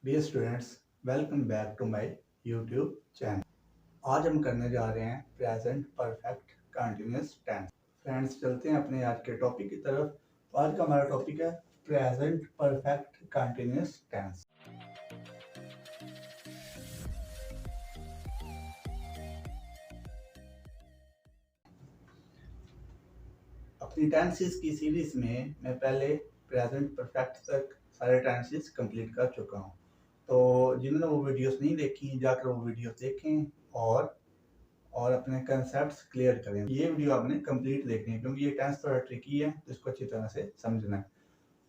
Dear students, welcome back to my YouTube channel. आज हम करने जा रहे हैं present perfect continuous tense. Friends, चलते हैं अपने आज के टॉपिक की तरफ। तो आज का हमारा टॉपिक है प्रेजेंट परफेक्ट कंटिन्यूअस टेंस। अपनी टेंसेस की सीरीज में मैं पहले प्रेजेंट परफेक्ट तक सारे टेंसेस कंप्लीट कर चुका हूँ। तो जिन्होंने वो वीडियोस नहीं देखी, जाकर वो वीडियोस देखें और अपने कंसेप्ट्स क्लियर करें। ये वीडियो आपने कंप्लीट देखनी है क्योंकि ये टेंस थोड़ा ट्रिकी है, तो इसको अच्छी तरह से समझना है।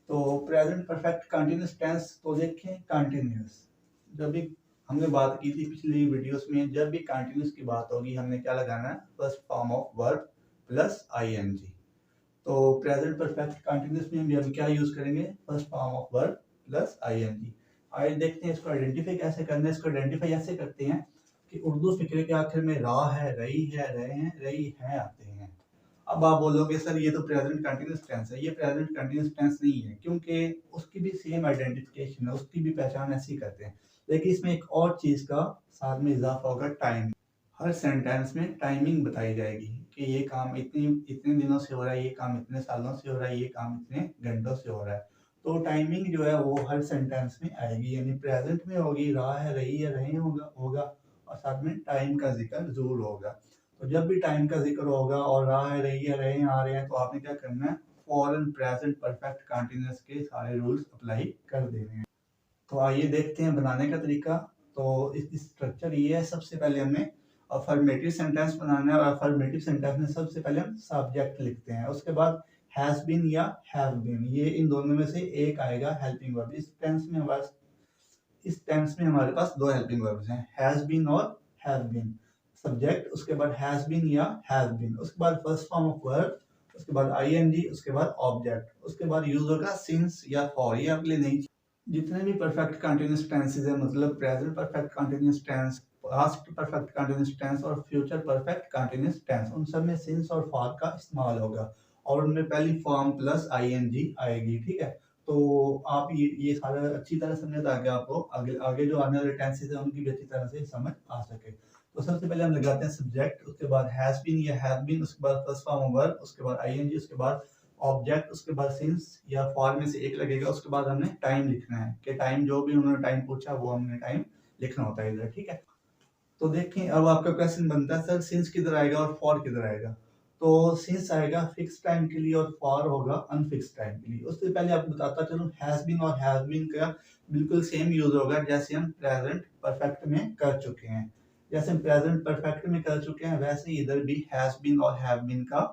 तो प्रेजेंट परफेक्ट कंटिन्यूअस टेंस तो देखें। कंटिन्यूअस जब भी हमने बात की थी पिछली वीडियोस में, जब भी कंटिन्यूअस की बात होगी हमने क्या लगाना है? First form of verb plus ING. तो प्रेजेंट परफेक्ट कंटिन्यूअस में भी हम क्या यूज करेंगे? First form of verb plus ING. आइए देखते हैं इसको आइडेंटिफाई कैसे करना है। इसको आइडेंटिफाई ऐसे करते हैं कि उर्दू फिक्रे के आखिर में रा है, रही है, रहे हैं, रही है आते हैं। अब आप बोलोगे सर ये तो प्रेजेंट कंटिन्यूअस टेंस है। ये प्रेजेंट कंटिन्यूअस टेंस नहीं है क्योंकि उसकी भी सेम आइडेंटिफिकेशन है, उसकी भी पहचान ऐसी करते हैं, लेकिन इसमें एक और चीज का साथ में इजाफा होगा, टाइम। हर सेंटेंस में टाइमिंग बताई जाएगी कि ये काम इतनी इतने दिनों से हो रहा है, ये काम इतने सालों से हो रहा है, ये काम इतने घंटों से हो रहा है। तो टाइमिंग जो है वो हर सेंटेंस में आएगी, यानी प्रेजेंट में होगी, रहा है, रही है, रहे होगा और साथ में टाइम का जिक्र जरूर होगा। तो जब भी टाइम का जिक्र होगा और रहा है, रही है, रहे हैं, आ रहे हैं, तो आपने क्या करना है? फॉरन प्रेजेंट परफेक्ट कंटिन्यूअस के सारे रूल्स अप्लाई कर देने हैं। तो आइए देखते हैं बनाने का तरीका। तो इस स्ट्रक्चर ये है। सबसे पहले हमें अफर्मेटिव सेंटेंस बनाना है और अफर्मेटिव सेंटेंस में सबसे पहले हम सब्जेक्ट लिखते हैं, उसके बाद हैज बीन या हैव बीन, ये इन दोनों में से एक आएगा हेल्पिंग वर्ब। इस टेंस में हमारे पास दो हेल्पिंग वर्ब्स हैं, हैज बीन और हैव बीन। सब्जेक्ट, उसके बाद हैज बीन या हैव बीन, उसके बाद फर्स्ट फॉर्म ऑफ वर्ब, उसके बाद आईएनजी, उसके बाद ऑब्जेक्ट, उसके बाद यूज होगा सिंस या फॉर। ये आपके लिए नहीं। जितने भी परफेक्ट कंटिन्यूअस टेंसेस है, मतलब present perfect continuous tense, past perfect continuous tense और फ्यूचर परफेक्ट कंटिन्यूअस टेंस, उन सब में सिंस और फॉर का इस्तेमाल होगा और उनमें पहली फॉर्म प्लस आईएनजी आएगी। ठीक है, तो आप ये सारा अच्छी तरह समझे ताकि आपको आगे आगे जो आने वाले टेंसेस है उनकी भी अच्छी तरह से समझ आ सके। तो सबसे पहले हम लगाते हैं सब्जेक्ट, उसके बाद हैज बीन या हैव बीन, उसके बाद फर्स्ट फॉर्म ऑफ वर्ब, उसके बाद आईएनजी, उसके बाद ऑब्जेक्ट, उसके बाद सिंस या फॉर में से एक लगेगा। उसके बाद हमने टाइम लिखना है कि टाइम जो भी उन्होंने टाइम पूछा वो हमने टाइम लिखना होता है इधर। ठीक है, तो देखें अब आपका क्वेश्चन बनता है सर सिंस किधर आएगा और फॉर किधर आएगा? तो सिंस आएगा फिक्स टाइम के लिए और फॉर होगा अनफिक्स टाइम के लिए। उससे पहले आपको बताता चलूं, हैज बीन और हैव बीन का बिल्कुल सेम यूज होगा जैसे हम प्रेजेंट परफेक्ट में कर चुके हैं। जैसे हम प्रेजेंट परफेक्ट में कर चुके हैं वैसे ही इधर भी हैज बीन और हैव बीन का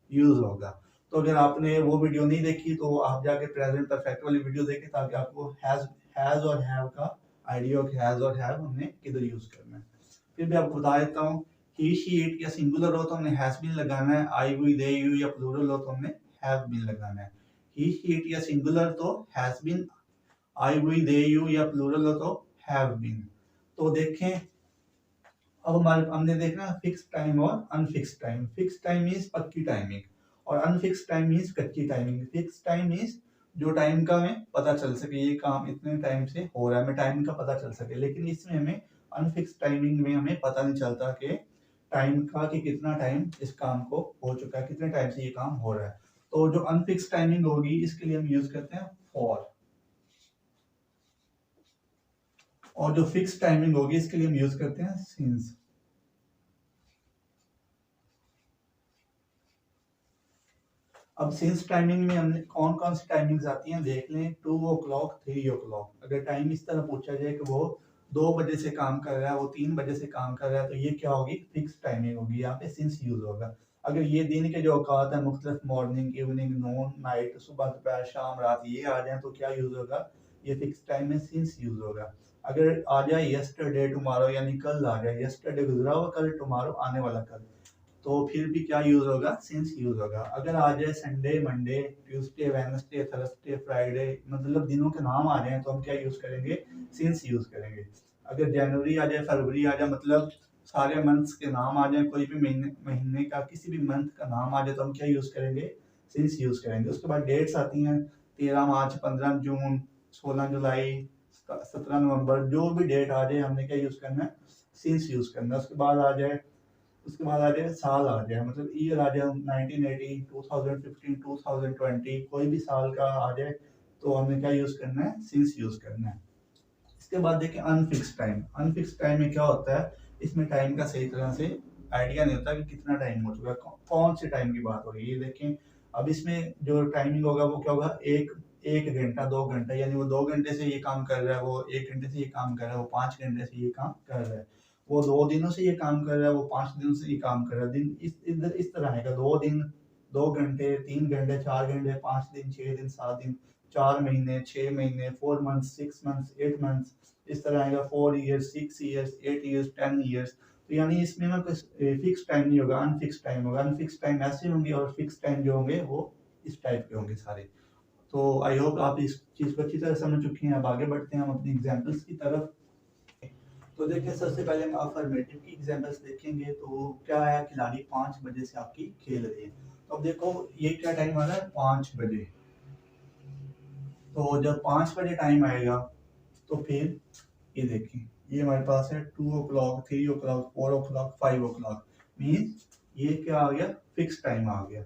यूज होगा। तो अगर आपने वो वीडियो नहीं देखी तो आप जाके प्रेजेंट परफेक्ट वाली वीडियो देखें ताकि आपको हैज और हैव का आइडिया हो कि हैज और हैव हमने किधर यूज करना है। फिर भी आपको बता देता हूँ, ही शी इट या सिंगुलर हो तो हमने हैज बीन लगाना है, आई वी दे यू या प्लूरल हो तो हमने हैव बीन लगाना है। ही शी इट या सिंगुलर तो has been, I we they you या प्लूरल हो तो हैव बीन। तो देखें अब हमारे हमने देखना फिक्स टाइम और unfix time. Fix time means पक्की टाइमिंग और अनफिक्स टाइम मीन्स कच्ची टाइमिंग। फिक्स टाइम मीन्स जो टाइम का हमें पता चल सके ये काम इतने टाइम से हो रहा है, हमें टाइम का पता चल सके। लेकिन इसमें हमें अनफिक्स टाइमिंग में हमें पता नहीं चलता कि टाइम का कि कितना टाइम इस काम को हो चुका है, कितने टाइम से ये काम हो रहा है। तो जो अनफिक्स टाइमिंग होगी इसके लिए हम यूज करते हैं फॉर, और जो फिक्स टाइमिंग होगी इसके लिए हम यूज करते हैं सिंस। अब सिंस टाइमिंग में हमने कौन कौन सी टाइमिंग्स आती हैं देख लें। 2 o'clock, 3 o'clock। अगर टाइम इस तरह पूछा जाए कि वो 2 बजे से काम कर रहा है, वो 3 बजे से काम कर रहा है, तो ये क्या होगी? फिक्स टाइमिंग होगी, यहाँ पे सिंस यूज होगा। अगर ये दिन के जो औकात है मुख्तलिफ, मॉर्निंग, इवनिंग, नून, नाइट, सुबह, दोपहर, शाम, रात, ये आ जाए तो क्या यूज होगा? ये फिक्स टाइम में सिंस यूज होगा। अगर आ जाए यस्टरडे, टुमारो, यानी कल आ जाए, यस्टरडे गुजरा हुआ कल, टुमारो आने वाला कल, तो फिर भी क्या यूज होगा? सिंस यूज होगा। अगर आ जाए Sunday, Monday, Tuesday, Wednesday, Thursday, Friday, मतलब दिनों के नाम आ जाए तो हम क्या यूज करेंगे? सिंस यूज करेंगे। अगर जनवरी आ जाए, फरवरी आ जाए, मतलब सारे मंथ्स के नाम आ जाए, कोई भी महीने महीने का किसी भी मंथ का नाम आ जाए तो हम क्या यूज करेंगे? सिंस यूज करेंगे। उसके बाद डेट्स आती हैं 13 मार्च, 15 जून, 16 जुलाई, 17 नवंबर, जो भी डेट आ जाए हमने क्या यूज करना है, सिंस यूज करना है। उसके बाद आ जाए साल आ जाए, मतलब ईयर आ जाए 1980, 2015, 2020, कोई भी साल का आ जाए तो हमने क्या यूज करना है, सिंस यूज करना है। इसके बाद देखिए अनफिक्स टाइम। अनफिक्स टाइम में क्या होता है, इसमें टाइम का सही तरह से आइडिया नहीं होता कि कितना टाइम हो चुका है, कौन से टाइम की बात हो रही है। ये देखें, अब इसमें जो टाइमिंग होगा वो क्या होगा, एक एक घंटा, 2 घंटा, यानी वो 2 घंटे से ये काम कर रहा है, वो 1 घंटे से ये काम कर रहा है, वो 5 घंटे से ये काम कर रहा है, वो 2 दिनों से ये काम कर रहा है, वो 5 दिनों से ये काम कर रहा है। दिन इस तरह आएगा, 2 दिन, 2 घंटे, 3 घंटे, 4 घंटे, 5 दिन, 6 दिन, 7 दिन, 4 महीने, 6 महीने, 4 मंथ, 6 मंथ, 8 मंथ, इस तरह आएगा 4 ईयर्स, 6 ईयर्स, 8 ईयर्स, 10 ईयर्स। तो यानी इसमें ना कोई फिक्स टाइम नहीं होगा, अनफिक्स टाइम होगा। अनफिक्स टाइम ऐसे होंगे और फिक्स टाइम जो होंगे वो इस टाइप के होंगे सारे। तो आई होप आप इस चीज को अच्छी तरह समझ चुके हैं। अब आगे बढ़ते हैं हम अपनी एग्जांपल्स की तरफ। तो देखिए, सबसे पहले हम अफर्मेटिव की एग्जांपल्स देखेंगे। तो क्या है, खिलाड़ी 5 बजे से आपकी खेल रहे हैं। तो अब देखो ये क्या टाइम आ रहा है, 5 बजे। तो जब 5 बजे टाइम आएगा तो फिर ये देखें, ये हमारे पास है 2 o'clock, 3 o'clock, 4 o'clock, 5 o'clock, means ये क्या आ गया, फिक्स टाइम आ गया।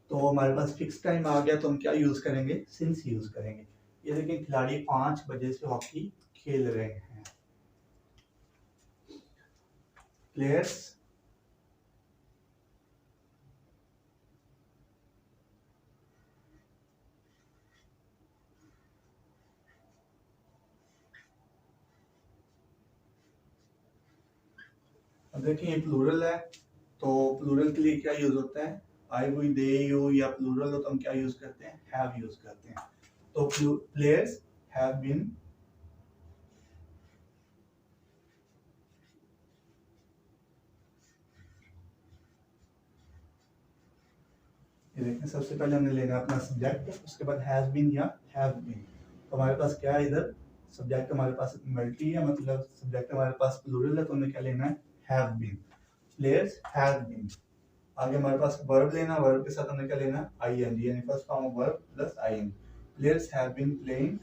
तो हमारे पास फिक्स टाइम आ गया तो हम क्या यूज करेंगे, सिंस यूज करेंगे। ये देखिए, खिलाड़ी 5 बजे से हॉकी खेल रहे हैं। प्लेयर्स अब देखिए ये प्लूरल है, तो प्लूरल के लिए क्या यूज होता है, आई, वी, दे, यू, या प्लूरल हो तो हम क्या यूज करते हैं, हैव यूज करते हैं। तो प्लेयर्स हैव बीन, ये देखिए सबसे पहले हमने लेना अपना सब्जेक्ट, उसके बाद हैज बीन या हैव बीन। तो हमारे पास क्या है, इधर सब्जेक्ट हमारे पास मल्टी है, मतलब सब्जेक्ट हमारे पास प्लूरल है, तो हमें क्या लेना है, have been. Players have been. आगे हमारे पास वर्ब लेना, वर्ब के साथ हमें क्या लेना, आईएनजी, यानी first form of verb plus ING. Players have been playing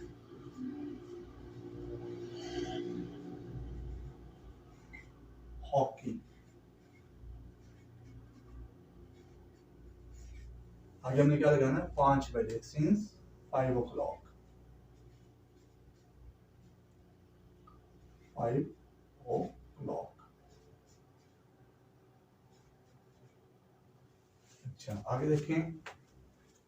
hockey. आगे हमने क्या लगाना है, 5 बजे, सिंस 5 o'clock, 5 o'clock। अच्छा आगे देखें,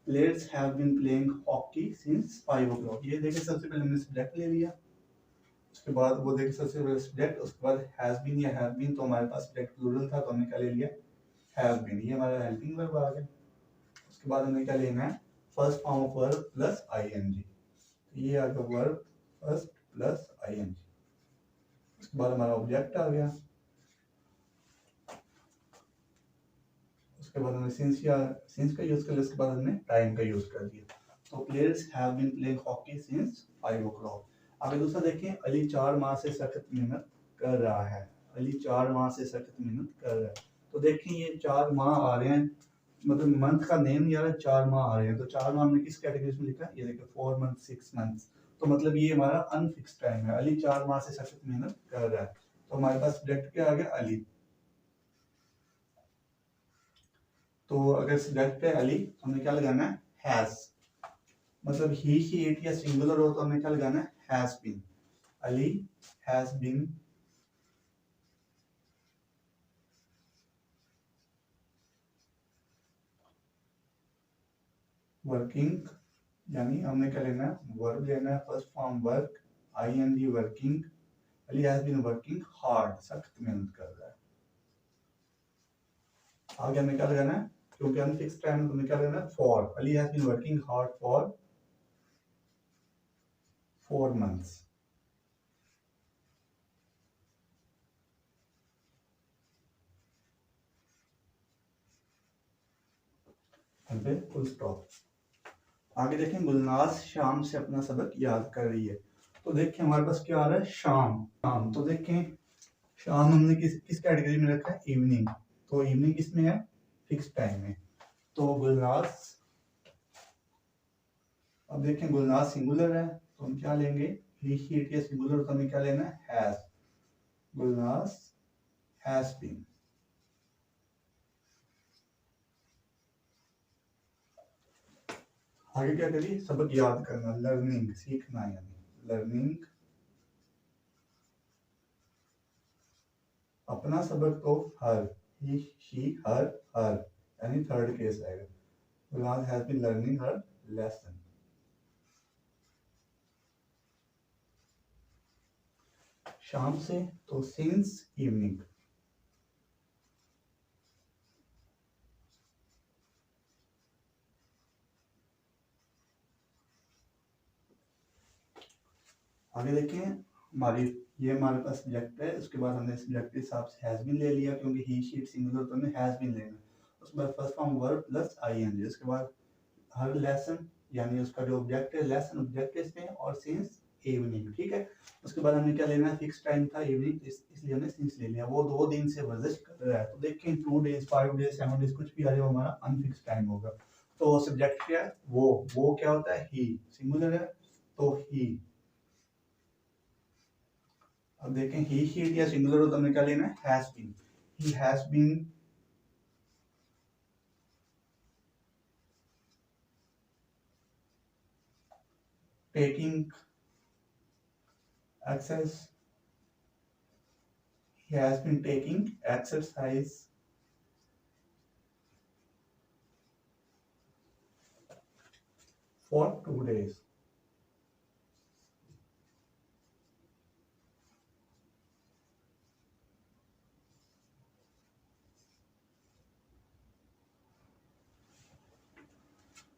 players have been playing hockey since 5 o'clock। ये देखिए सबसे पहले हमने सब्जेक्ट ले लिया, उसके बाद वो देखिए सबसे पहले सब्जेक्ट, उसके बाद हैज बीन या हैव बीन, तो हमारे पास सब्जेक्ट प्लूरल था तो हमने क्या ले लिया, हैव बीन। ये हमारा हेल्पिंग वर्ब आ गया। उसके बाद हमें क्या लेना है, first form of verb plus ING. ये आ गया वर्ब फर्स्ट प्लस आईएनजी। उसके बाद हमारा ऑब्जेक्ट आ गया। उसके बाद हमने सिंस का यूज कर लिया, उसके बाद हमने टाइम का यूज कर दिया। तो players have been playing hockey since 5 o'clock। आगे दूसरा देखें, अली 4 माह से सख्त मेहनत कर रहा है। अली 4 माह से सख्त मेहनत कर रहा है। तो देखें ये 4 माह आ रहे हैं, मतलब मंथ का नेम नहीं आ रहा है, 4 माह आ रहे हैं। तो 4 माह हमने किस कैटेगरी में लिखा है, ये देखिए 4 मंथ, 6 मंथ। तो मतलब ये हमारा अनफिक्स टाइम है। अली 4 माह से सख्त मेहनत कर रहा है, तो हमारे पास सब्जेक्ट क्या आ गया, अली। तो अगर सब्जेक्ट पे अली तो हमें क्या लगाना है, हैज। मतलब ही, शी, इट या सिंगुलर हो तो हमें क्या लगाना है, has been. Ali has been working, यानी हमने क्या लेना है, वर्ब लेना है, first form work, ING working. Ali has been working hard, सख्त मेहनत कर रहा है। आगे हमें क्या लगाना है, क्योंकि अनफिक्स टाइम है तो हमें क्या लगाना है, for. Ali has been working hard for 4 months। पे फुल स्टॉप। आगे देखें, गुलनाज शाम से अपना सबक याद कर रही है। तो देखिए हमारे पास क्या आ रहा है, शाम। शाम तो देखें, शाम हमने किस किस कैटेगरी में रखा है, इवनिंग। तो इवनिंग किस में है, फिक्स टाइम में। तो गुलनाज अब देखें गुलनाज सिंगुलर है तो हम क्या लेंगे, ही शी इट, ये सिंगुलर तो हमें क्या लेना है, हैज। Gulnaz has been. आगे क्या करिए, सबक याद करना, लर्निंग सीखना, यानी लर्निंग। अपना सबक तो हर, ही शी हर, हर यानी थर्ड केस आएगा। Gulnaz has been learning her lesson. शाम से तो सिंस इवनिंग। आगे देखें, हमारे पास सब्जेक्ट है, उसके बाद हमने सब्जेक्ट के हिसाब से हैज बीन ले लिया, क्योंकि ही शी सिंगुलर तो हमें हैज बीन लेना। उसके बाद first form verb plus ING. उसके बाद हर लेसन यानी उसका जो ऑब्जेक्ट है, लेसन ऑब्जेक्ट है इसमें, और सिंस इवनिंग, ठीक है। उसके बाद हमें क्या लेना है, फिक्स टाइम था इवनिंग, इसलिए हमने सिंस ले लिया। वो 2 दिन से वर्जिश कर रहा है, तो देखें 2 डेज 5 डेज 7 डेज कुछ भी आ जाए, वो हमारा अनफिक्स टाइम होगा। तो सब्जेक्ट क्या है, वो क्या होता है, ही, सिंगुलर है तो ही। अब देखें ही शी या सिंगुलर हो तो हमें क्या लेना है, has been. He has been taking exercise, he has been taking exercise for 2 days।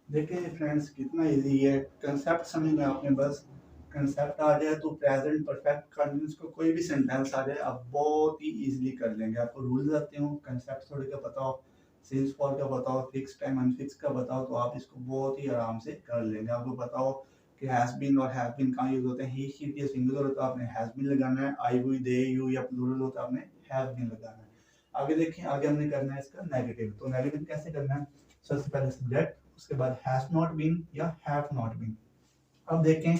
देखिए फ्रेंड्स कितना इजी है, कंसेप्ट समझ में आपने बस कंसेप्ट आ जाए तो प्रेजेंट परफेक्ट कंटिन्यूस को कोई भी सेंटेंस आ जाए आप बहुत ही इजीली कर लेंगे। आपको रूल्स आते हो, कंसेप्ट थोड़े का पता हो, सिंस फॉर का पता हो, फिक्स टाइम अनफिक्स का बताओ, तो आप इसको बहुत ही आराम से कर लेंगे। आपको पता हो कि हैज बीन और हैव बीन कहाँ यूज होते हैं, ही शी या सिंगुलर होता है आपने हैज बीन लगाना है, आई वी दे यू या प्लूरल होता है आपने हैव बीन लगाना है। आगे देखिए, आगे हमने करना है इसका नेगेटिव। तो नेगेटिव कैसे करना है, सबसे पहले सब्जेक्ट, उसके बाद हैज नॉट बीन या हैव नॉट बीन। अब देखें,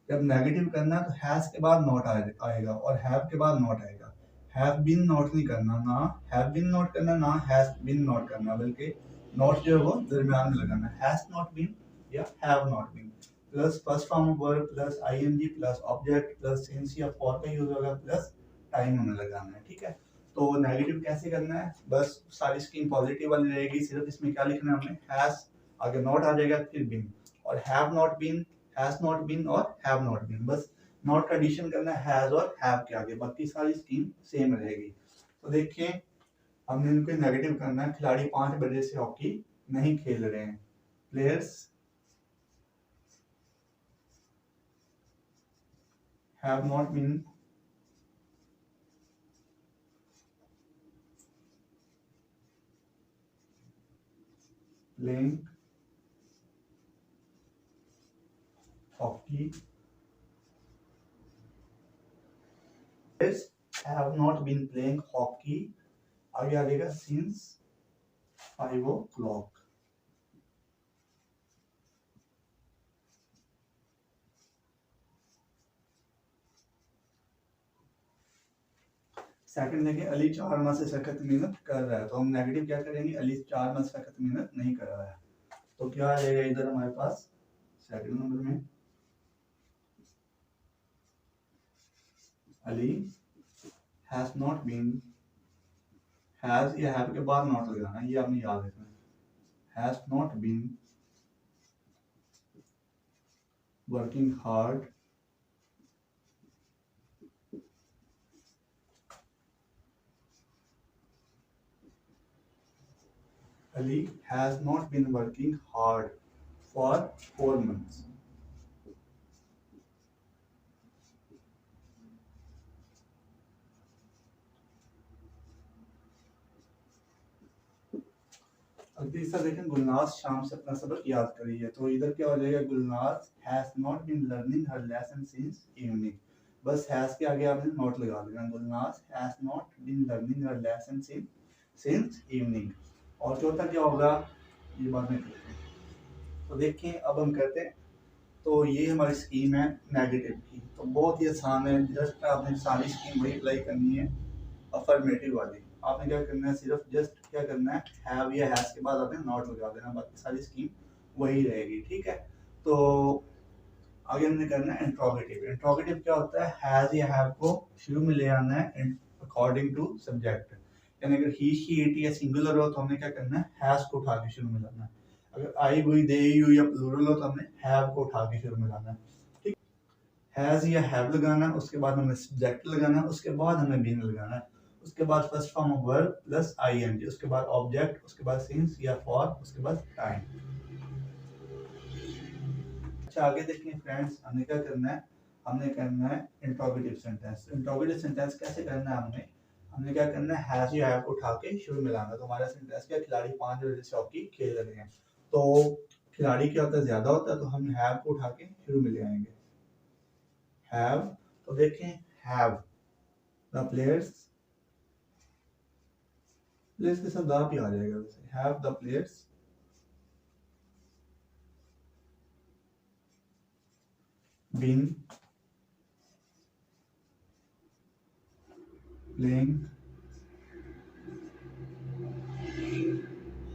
जब नेगेटिव करना है तो हैज के बाद नॉट आएगा और हैव के बाद नॉट आएगा। हैव बीन नॉट नहीं करना, ना हैव बीन नॉट करना, ना हैज बीन नॉट करना, बल्कि नॉट जो है वो दरमियान में लगाना है, हैज नॉट बीन या have not been. Plus first form of verb plus ING plus object plus since या फॉर का यूज होगा प्लस टाइम हमें लगाना है, ठीक है। तो नेगेटिव कैसे करना है, बस सारी स्कीम पॉजिटिव वाली रहेगी, सिर्फ इसमें क्या लिखना है हमने, हैज आगे नॉट आ जाएगा, फिर बीन, और have not been, has not been और हैव नॉट बीन, बस नॉट का एडिशन करना है हैज और हैव के आगे, बाकी सारी स्कीम सेम रहेगी। तो देखिए, हमने इनको नेगेटिव करना है, खिलाड़ी 5 बजे से हॉकी नहीं खेल रहे हैं, players have not been playing hockey, have not been playing hockey, आगे आ जाएगा since 5 o'clock। सेकंड देखें, अली 4 माह से सख्त मेहनत कर रहा है, तो हम नेगेटिव क्या करेंगे, अली 4 माह से सख्त मेहनत नहीं कर रहा है, तो क्या आ जाएगा इधर हमारे पास सेकंड नंबर में, Ali has not been, has या हैव के बाद नॉट लगाना, ये आपने याद रखना है, has not been working hard Ali has not been working hard for 4 months। अब तीसरा देखें, गुलनाज शाम से अपना सबक याद करी है, तो इधर क्या हो जाएगा, Gulnaz has not been learning her lesson since evening, बस हैज के आगे आपने नॉट लगा देना, Gulnaz has not been learning her lesson since evening. और चौथा क्या होगा, ये बाद में करते हैं। तो देखिए अब हम करते हैं तो ये हमारी स्कीम है नेगेटिव की। तो बहुत ही आसान है, जस्ट आपने सारी स्कीम वही अप्लाई करनी है अफर्मेटिव वाली। आपने क्या करना है, सिर्फ जस्ट क्या करना है, हैव या हैज के बाद आपने नॉट लगा देना, बाकी सारी स्कीम वही रहेगी। ठीक है, तो आगे हमने करना है इंट्रोगेटिव। इंट्रोगेटिव क्या होता है, हैज या हैव को शुरू में ले आना है अकॉर्डिंग टू सब्जेक्ट। यानी अगर ही शी इट या सिंगुलर हो तो हमने क्या करना है, हैज को उठा के शुरू में लाना है। अगर आई हुई दे यू या प्लूरल हो तो हमने हैव को उठा के शुरू में लाना है। ठीक, हैज या हैव लगाना है, उसके बाद हमें सब्जेक्ट लगाना है, उसके बाद हमें बीन लगाना है, उसके बाद first form of verb plus ING, उसके बाद ऑब्जेक्ट, उसके बाद सिंस या फॉर, उसके बाद टाइम। अच्छा आगे देखें फ्रेंड्स, हमने क्या करना है, हमने करना है इंट्रोगेटिव सेंटेंस। इंट्रोगेटिव सेंटेंस कैसे करना है, हमने क्या करना है, हैज या हैव को उठा के शुरू में लाना। तो हमारा सेंटेंस क्या, खिलाड़ी 5 बजे से हॉकी खेल रहे हैं। तो खिलाड़ी क्या होता है, ज्यादा होता है, तो हम हैव को उठा के शुरू में ले आएंगे, हैव। तो देखें, हैव द प्लेयर्स, प्लेयर्स के साथ द भी आ जाएगा वैसे, have the players been playing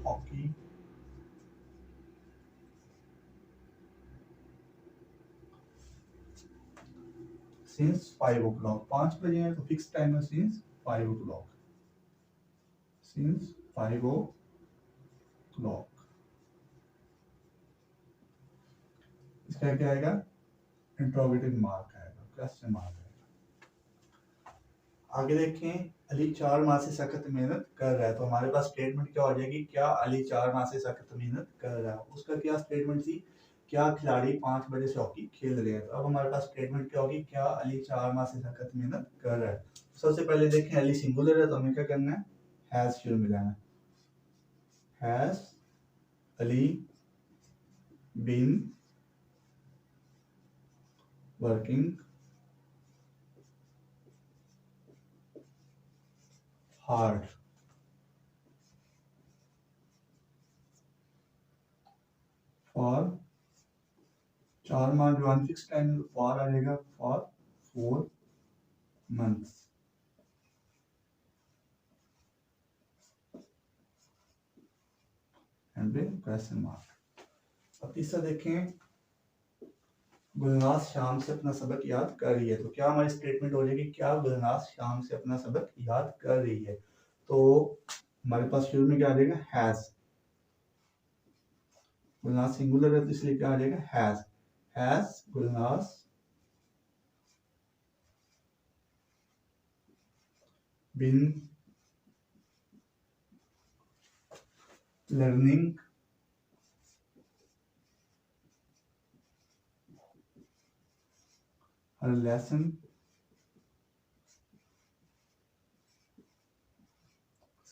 hockey since 5 o'clock। 5 बजे हैं तो फिक्स टाइम है सिंस 5 o'clock, सिंस 5 o'clock। इसका क्या आएगा, इंट्रोगेटिव मार्क आएगा, क्वेश्चन मार्क आएगा। आगे देखें, अली 4 माह से सख्त मेहनत कर रहा है। तो हमारे पास स्टेटमेंट क्या हो जाएगी, क्या अली 4 माह से सख्त मेहनत कर रहा है। उसका क्या स्टेटमेंट थी, क्या खिलाड़ी 5 बजे से हॉकी खेल रहे हैं। तो अब हमारे पास स्टेटमेंट क्या होगी, क्या अली 4 माह से सख्त मेहनत कर रहा है। सबसे पहले देखें, अली सिंगुलर है तो हमें क्या करना है, हैज शुरू में लाना है। Has Ali been working hard for 4 माह जो अनफिक्स टाइम फॉर आ जाएगा, for 4 months। And question mark. अब तीसरा देखें, गुलनाज शाम से अपना सबक याद कर रही है। तो क्या हमारी स्टेटमेंट हो जाएगी, क्या गुलनाज शाम से अपना सबक याद कर रही है। तो हमारे पास शुरू में क्या आ जाएगा, हैज। गुलनाज सिंगुलर है तो इसलिए क्या आ जाएगा, has Gulnaz been learning her lesson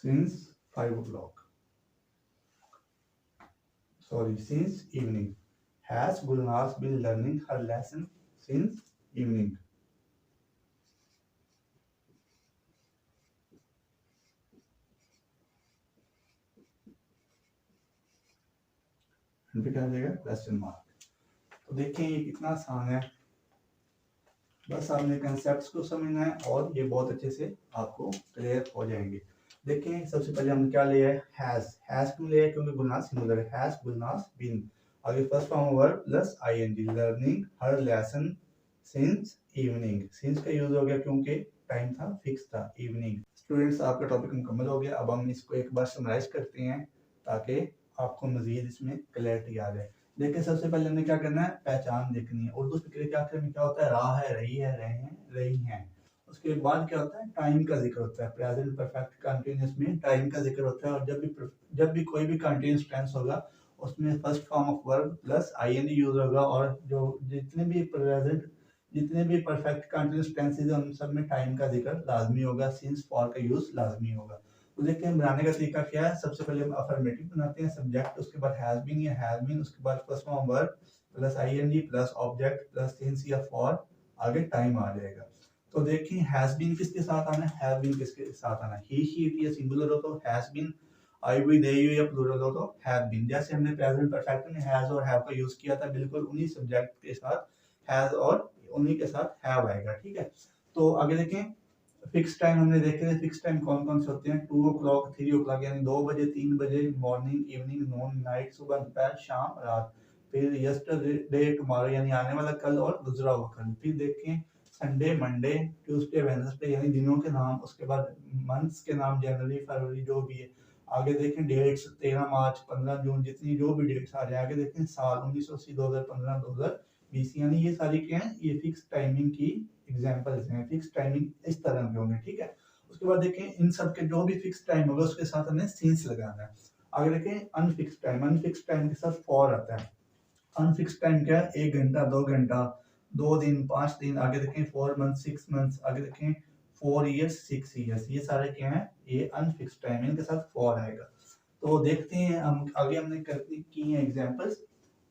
since 5 o'clock, sorry, since evening। has Gulnaz been learning her lesson since evening। पे क्या आ जाएगा, क्वेश्चन मार्क। तो देखें ये कितना आसान है, बस आपने कंसेप्ट्स को समझना है और ये बहुत अच्छे से आपको क्लियर हो जाएंगे। देखें सबसे पहले हमने क्या लिया है, हैज क्यों लिया है, क्योंकि गुलनाज सिंगुलर है, हैज गुलनाज बीन, आगे first form verb plus ING, learning her lesson since evening. Since का यूज हो गया क्योंकि टाइम था, फिक्स था, इवनिंग। स्टूडेंट्स आपका टॉपिक मुकम्मल हो गया। अब हम इसको एक बार समराइज करते हैं ताकि आपको मजीद इसमें क्लैरिटी आ जाए। देखिए सबसे पहले हमने क्या करना है, पहचान देखनी है। उर्दू फिक्र के आखिर में क्या होता है, रहा है, रही है, रहे हैं, रही हैं। उसके बाद क्या होता है, टाइम का जिक्र होता है। प्रेजेंट परफेक्ट कंटिन्यूअस में टाइम का जिक्र होता है। और जब भी कोई भी कंटिन्यूअस टेंस होगा उसमें first form of verb plus ING use होगा। और जो जितने भी परफेक्ट कंटिन्यूअस टेंसेस हैं उन सब में टाइम का जिक्र लाजमी होगा, सिंस फॉर का यूज लाजमी होगा। तो देखते हैं बनाने का तरीका क्या है। सबसे पहले हम अफर्मेटिव बनाते हैं, सब्जेक्ट, उसके बाद हैज बीन या हैव बीन, उसके बाद first form verb plus ING plus object plus since या फॉर, आगे टाइम आ जाएगा। तो देखिए हैज बीन किसके साथ आना है, हैव बीन किसके साथ आना है। ही शी इट या सिंगुलर हो तो हैज बीन, आई भी दे यू या प्लूरल हो तो हैव बीन। जैसे हमने प्रेजेंट परफेक्ट में हैज और हैव का यूज किया था, बिल्कुल उन्हीं सब्जेक्ट के साथ हैज और उन्हीं के साथ हैव आएगा, ठीक है। तो आगे देखें, फिक्स टाइम हमने देखे थे, फिक्स टाइम कौन कौन से होते हैं, 2 o'clock 3 o'clock यानी 2 बजे 3 बजे, मॉर्निंग इवनिंग नून नाइट, सुबह दोपहर शाम रात। फिर यस्टरडे टुमारो यानी आने वाला कल और गुजरा हुआ कल। फिर देखें संडे मंडे ट्यूसडे वेडनेसडे यानी दिनों के नाम, उसके बाद मंथ्स के नाम जनवरी फरवरी जो भी है। आगे देखें डेट्स 13 मार्च 15 जून, जितनी जो भी डेट्स आ रहे हैं। आगे देखें साल 1980 2015 2020 यानी ये सारी क्या है, ये फिक्स टाइमिंग की एग्जांपल्स हैं। फिक्स टाइमिंग इस तरह के होंगे, ठीक है। उसके बाद देखें इन सब के जो भी फिक्स टाइम होगा उसके साथ हमें सीन्स लगाना है। आगे देखें अनफिक्स टाइम, अनफिक्स टाइम के साथ फॉर आता है। अनफिक्स टाइम क्या है, 1 घंटा 2 घंटा 2 दिन 5 दिन। आगे देखें 4 मंथ 6 मंथ। आगे देखें 4 इयर्स 6 इयर्स। ये सारे क्या है, ये अनफिक्स टाइम, इनके साथ फॉर आएगा। तो देखते हैं हम आगे हमने करती की हैं एग्जांपल्स।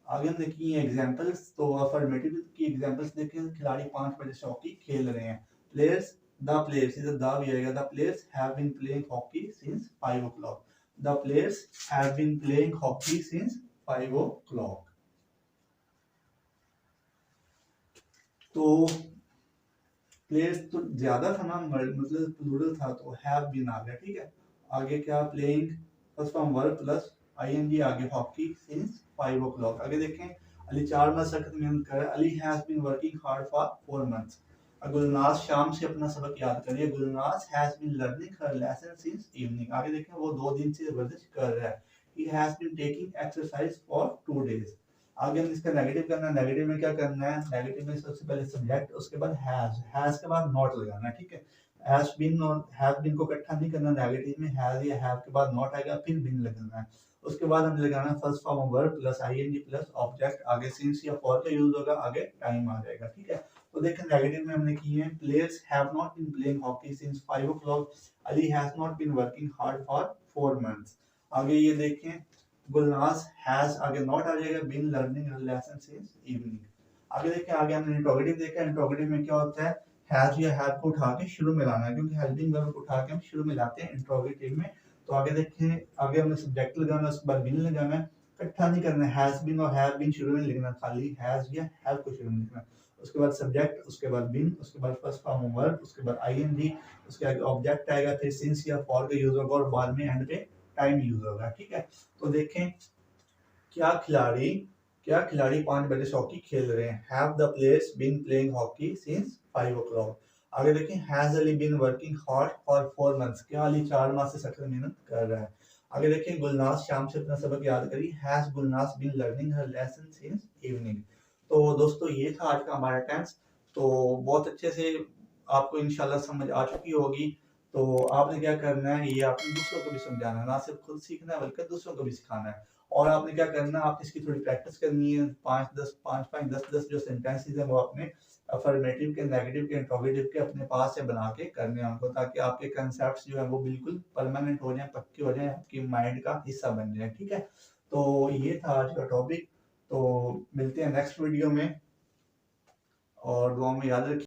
आगे हमने की हैं एग्जांपल्स, तो अफर्मेटिव की एग्जांपल्स देखें। खिलाड़ी 5 बजे हॉकी खेल रहे हैं। प्लेयर्स, द प्लेयर्स, इधर द भी आएगा। The players have been playing hockey since 5 o'clock। The players have been playing hockey since 5 o'clock। तो प्लेयर्स तो ज्यादा था ना, मतलब प्लूरल था तो हैव बीन आ गया, ठीक है। आगे क्या, playing first form verb plus ING, आगे हॉकी सिंस 5 o'clock। आगे देखें अली 4 माह सख्त मेहनत कर रहा है। Ali has been working hard for 4 months। Gulnaz शाम से अपना सबक याद करिए। Gulnaz has been learning her lesson since evening. आगे देखें वो 2 दिन से वर्जिश कर रहा है। He has been taking exercise for 2 days। आगे हम इसका नेगेटिव करना है। नेगेटिव में क्या करना है, नेगेटिव में सबसे पहले सब्जेक्ट, उसके बाद हैज के बाद नॉट लगाना है, ठीक है। हैज बीन और हैव बीन को इकट्ठा नहीं करना, नेगेटिव में हैज या हैव के बाद नॉट आएगा, फिर बीन लगाना है। उसके बाद हम लगाना first form of verb plus ING plus object, आगे सिंस या फॉर का यूज होगा, आगे टाइम आ जाएगा, ठीक है। तो देखें नेगेटिव में हमने की है, players have not been playing hockey since 5 o'clock। Ali has not been working hard for 4 months। आगे ये देखें गुलनाज हैज, आगे नॉट आ जाएगा, been learning lesson since evening. आगे देखें, आगे हमने इंट्रोगेटिव देखा। इंट्रोगेटिव में क्या होता है, हैज या हैव को उठा के शुरू में लाना है, क्योंकि हेल्पिंग वर्ब को उठा के हम शुरू में लाते हैं इंट्रोगेटिव में। तो आगे देखें, आगे हमने सब्जेक्ट लगाना है, उसके बाद बीन लगाना है, इकट्ठा नहीं करना है। हैज बीन और हैव बीन शुरू में लिखना, खाली हैज या हैव को शुरू में लिखना। उसके बाद सब्जेक्ट, उसके बाद बीन, उसके बाद फर्स्ट फॉर्म ऑफ वर्ब, उसके बाद आईएनजी, उसके आगे ऑब्जेक्ट आएगा, फिर सिंस या फॉर का यूज होगा और बाद में एंड पे टाइम यूज होगा, ठीक है। तो देखें क्या खिलाड़ी, क्या खिलाड़ी 5 बजे हॉकी खेल रहे हैं। Have the players been playing hockey since 5 o'clock। आगे देखें has Ali been working hard for 4 months। क्या अली 4 माह से सख्त मेहनत कर रहा है। आगे देखें गुलनाज शाम से अपना सबक याद करी। Has Gulnaz been learning her lesson since evening. तो दोस्तों ये था आज का हमारा टेंस। तो बहुत अच्छे से आपको इंशाल्लाह समझ आ चुकी होगी। तो आपने क्या करना है, ये आपने दूसरों को भी समझाना है, ना सिर्फ खुद सीखना है बल्कि दूसरों को भी सिखाना है। और आपने क्या करना है, आप इसकी थोड़ी प्रैक्टिस करनी है। 5 10 जो सेंटेंसेस हैं वो अपने अफर्मेटिव के, नेगेटिव के, इंट्रोगेटिव के अपने पास से बना के करने हैं उनको, ताकि आपके कंसेप्ट्स जो है वो बिल्कुल परमानेंट हो जाए, पक्के हो जाए, आपकी माइंड का हिस्सा बन जाए, ठीक है। तो ये था आज का टॉपिक। तो मिलते हैं नेक्स्ट वीडियो में, और दुआ में याद रखिए।